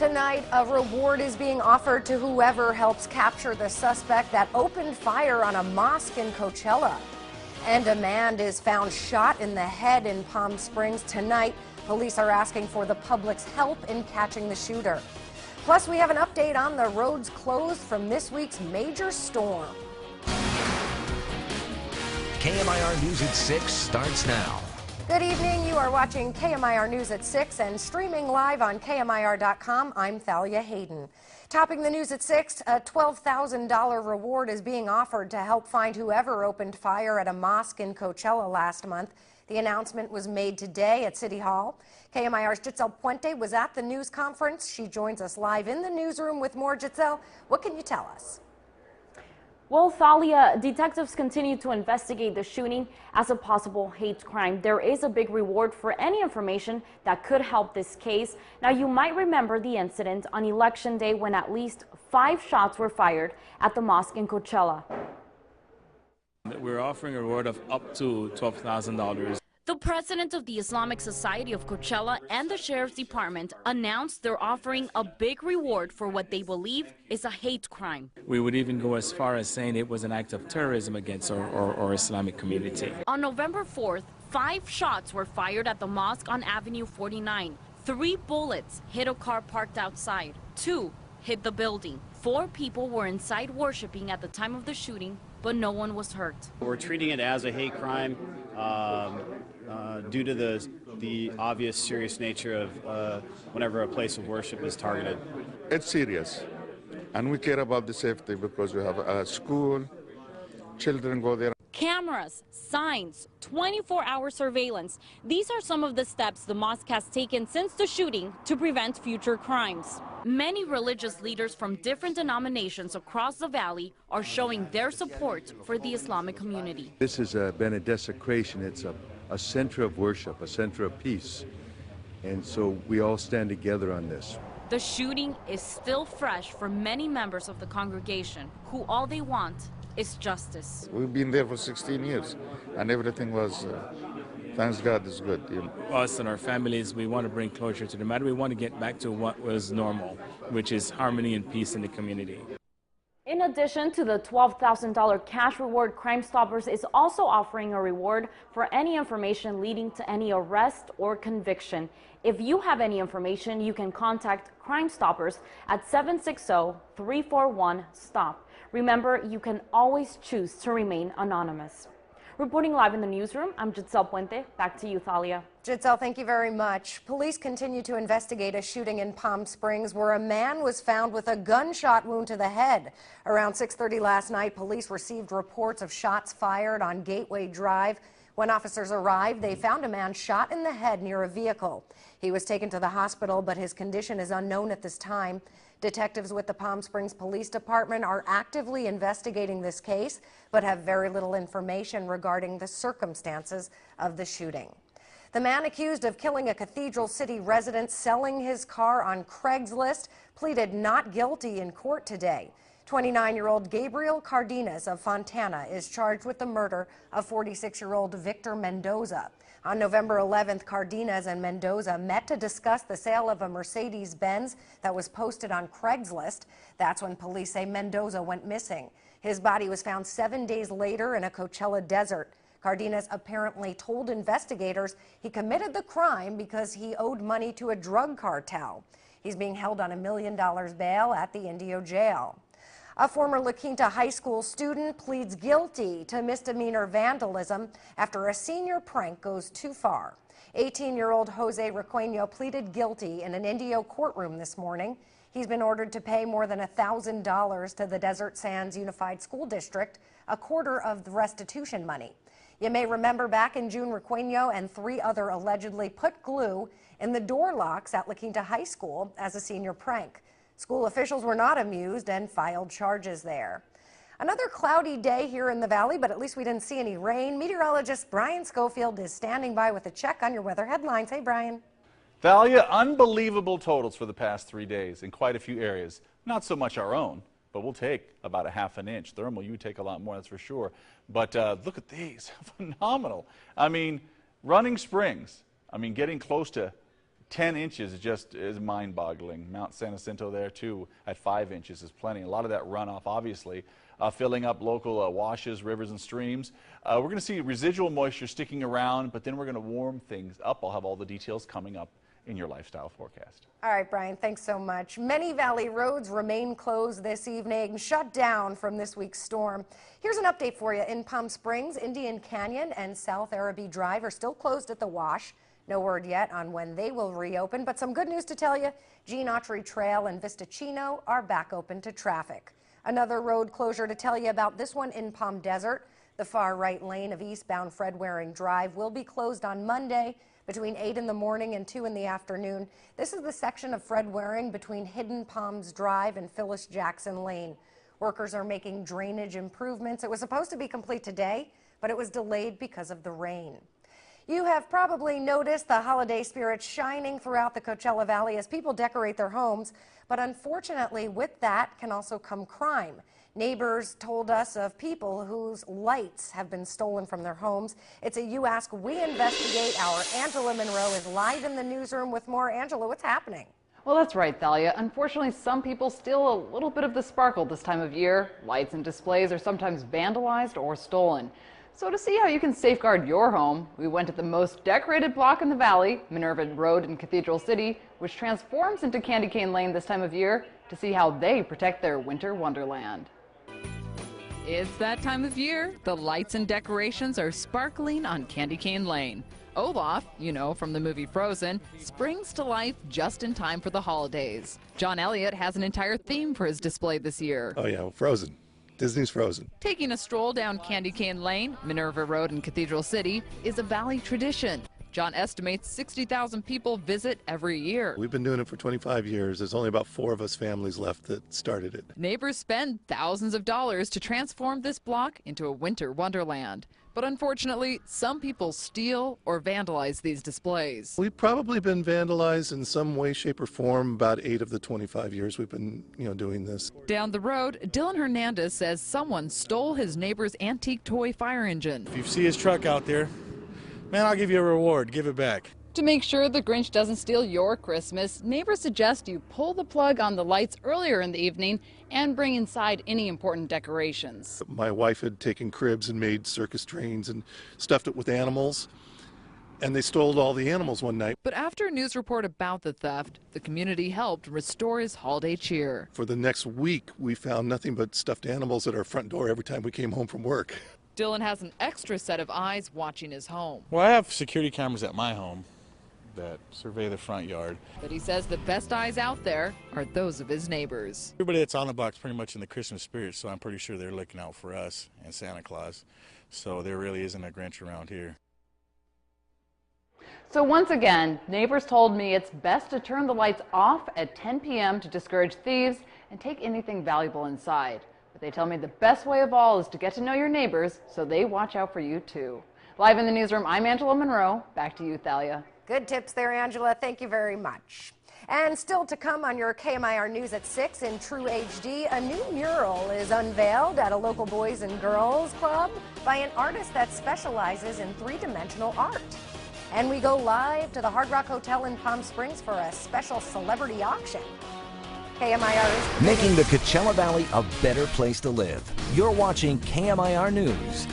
Tonight, a reward is being offered to whoever helps capture the suspect that opened fire on a mosque in Coachella. And a man is found shot in the head in Palm Springs tonight. Police are asking for the public's help in catching the shooter. Plus, we have an update on the roads closed from this week's major storm. KMIR News at 6 starts now. Good evening. You are watching KMIR News at 6 and streaming live on KMIR.com. I'm Thalia Hayden. Topping the news at 6, a $12,000 reward is being offered to help find whoever opened fire at a mosque in Coachella last month. The announcement was made today at City Hall. KMIR's Giselle Puente was at the news conference. She joins us live in the newsroom with more. Giselle, what can you tell us? Well, Thalia, detectives continue to investigate the shooting as a possible hate crime. There is a big reward for any information that could help this case. Now, you might remember the incident on Election Day when at least 5 shots were fired at the mosque in Coachella. We're offering a reward of up to $12,000. The president of the Islamic Society of Coachella and the Sheriff's Department announced they're offering a big reward for what they believe is a hate crime. We would even go as far as saying it was an act of terrorism against our Islamic community. On November 4th, 5 shots were fired at the mosque on Avenue 49. 3 bullets hit a car parked outside. 2 hit the building. 4 people were inside worshiping at the time of the shooting, but no one was hurt. We're treating it as a hate crime due to the obvious serious nature of whenever a place of worship is targeted. It's serious, and we care about the safety because we have a school, children go there. Cameras, signs, 24-hour surveillance. These are some of the steps the mosque has taken since the shooting to prevent future crimes. Many religious leaders from different denominations across the valley are showing their support for the Islamic community. This has been a desecration. It's a center of worship, a center of peace. And so we all stand together on this. The shooting is still fresh for many members of the congregation, who all they want is justice. We've been there for 16 years, and everything was, thanks God, is good. You know. Us and our families, we want to bring closure to the matter. We want to get back to what was normal, which is harmony and peace in the community. In addition to the $12,000 cash reward, Crime Stoppers is also offering a reward for any information leading to any arrest or conviction. If you have any information, you can contact Crime Stoppers at 760-341-STOP. Remember, you can always choose to remain anonymous. Reporting live in the newsroom, I'm Giselle Puente. Back to you, Thalia. Giselle, thank you very much. Police continue to investigate a shooting in Palm Springs where a man was found with a gunshot wound to the head. Around 6:30 last night, police received reports of shots fired on Gateway Drive. When officers arrived, they found a man shot in the head near a vehicle. He was taken to the hospital, but his condition is unknown at this time. Detectives with the Palm Springs Police Department are actively investigating this case, but have very little information regarding the circumstances of the shooting. The man accused of killing a Cathedral City resident selling his car on Craigslist pleaded not guilty in court today. 29-year-old Gabriel Cardenas of Fontana is charged with the murder of 46-year-old Victor Mendoza. On November 11th, Cardenas and Mendoza met to discuss the sale of a Mercedes-Benz that was posted on Craigslist. That's when police say Mendoza went missing. His body was found 7 days later in a Coachella desert. Cardenas apparently told investigators he committed the crime because he owed money to a drug cartel. He's being held on $1 million bail at the Indio jail. A former La Quinta High School student pleads guilty to misdemeanor vandalism after a senior prank goes too far. 18-year-old Jose Requeño pleaded guilty in an Indio courtroom this morning. He's been ordered to pay more than $1,000 to the Desert Sands Unified School District, a quarter of the restitution money. You may remember back in June, Requeño and 3 others allegedly put glue in the door locks at La Quinta High School as a senior prank. School officials were not amused and filed charges there. Another cloudy day here in the valley, but at least we didn't see any rain. Meteorologist Brian Schofield is standing by with a check on your weather headlines. Hey, Brian. Thalia, unbelievable totals for the past 3 days in quite a few areas. Not so much our own, but we'll take about a half an inch. Thermal, you take a lot more, that's for sure. But look at these, phenomenal. I mean, running springs, getting close to 10 inches is mind-boggling. Mount San Jacinto there too at 5 inches is plenty. A lot of that runoff obviously filling up local washes, rivers and streams. We're going to see residual moisture sticking around, but then we're going to warm things up. I'll have all the details coming up in your lifestyle forecast. All right, Brian, thanks so much. Many valley roads remain closed this evening, shut down from this week's storm. Here's an update for you. In Palm Springs, Indian Canyon and South Araby Drive are still closed at the wash. No word yet on when they will reopen, but some good news to tell you. Gene Autry Trail and Vista Chino are back open to traffic. Another road closure to tell you about, this one in Palm Desert. The far right lane of eastbound Fred Waring Drive will be closed on Monday between 8 in the morning and 2 in the afternoon. This is the section of Fred Waring between Hidden Palms Drive and Phyllis Jackson Lane. Workers are making drainage improvements. It was supposed to be complete today, but it was delayed because of the rain. You have probably noticed the holiday spirit shining throughout the Coachella Valley as people decorate their homes, but unfortunately with that can also come crime. Neighbors told us of people whose lights have been stolen from their homes. It's a You Ask, We Investigate. Our Angela Monroe is live in the newsroom with more. Angela, what's happening? Well, that's right, Thalia. Unfortunately, some people steal a little bit of the sparkle this time of year. Lights and displays are sometimes vandalized or stolen. So to see how you can safeguard your home, we went to the most decorated block in the valley, Minerva Road in Cathedral City, which transforms into Candy Cane Lane this time of year, to see how they protect their winter wonderland. It's that time of year. The lights and decorations are sparkling on Candy Cane Lane. Olaf, you know from the movie Frozen, springs to life just in time for the holidays. John Elliott has an entire theme for his display this year. Oh yeah, Frozen. Disney's Frozen. Taking a stroll down Candy Cane Lane, Minerva Road in Cathedral City, is a valley tradition. John estimates 60,000 people visit every year. We've been doing it for 25 years. There's only about 4 of us families left that started it. Neighbors spend thousands of dollars to transform this block into a winter wonderland. But unfortunately, some people steal or vandalize these displays. We've probably been vandalized in some way, shape, or form about 8 of the 25 years we've been, doing this. Down the road, Dylan Hernandez says someone stole his neighbor's antique toy fire engine. If you see his truck out there, man, I'll give you a reward. Give it back. To make sure the Grinch doesn't steal your Christmas, neighbors suggest you pull the plug on the lights earlier in the evening and bring inside any important decorations. My wife had taken cribs and made circus trains and stuffed it with animals, and they stole all the animals one night. But after a news report about the theft, the community helped restore his holiday cheer. For the next week, we found nothing but stuffed animals at our front door every time we came home from work. Dylan has an extra set of eyes watching his home. Well, I have security cameras at my home that survey the front yard. But he says the best eyes out there are those of his neighbors. Everybody that's on the block is pretty much in the Christmas spirit, so I'm pretty sure they're looking out for us and Santa Claus. So there really isn't a Grinch around here. So once again, neighbors told me it's best to turn the lights off at 10 p.m. to discourage thieves and take anything valuable inside. But they tell me the best way of all is to get to know your neighbors so they watch out for you too. Live in the newsroom, I'm Angela Monroe. Back to you, Thalia. Good tips there, Angela. Thank you very much. And still to come on your KMIR News at 6 in True HD, a new mural is unveiled at a local Boys and Girls Club by an artist that specializes in three-dimensional art. And we go live to the Hard Rock Hotel in Palm Springs for a special celebrity auction. KMIR is making the Coachella Valley a better place to live. You're watching KMIR News.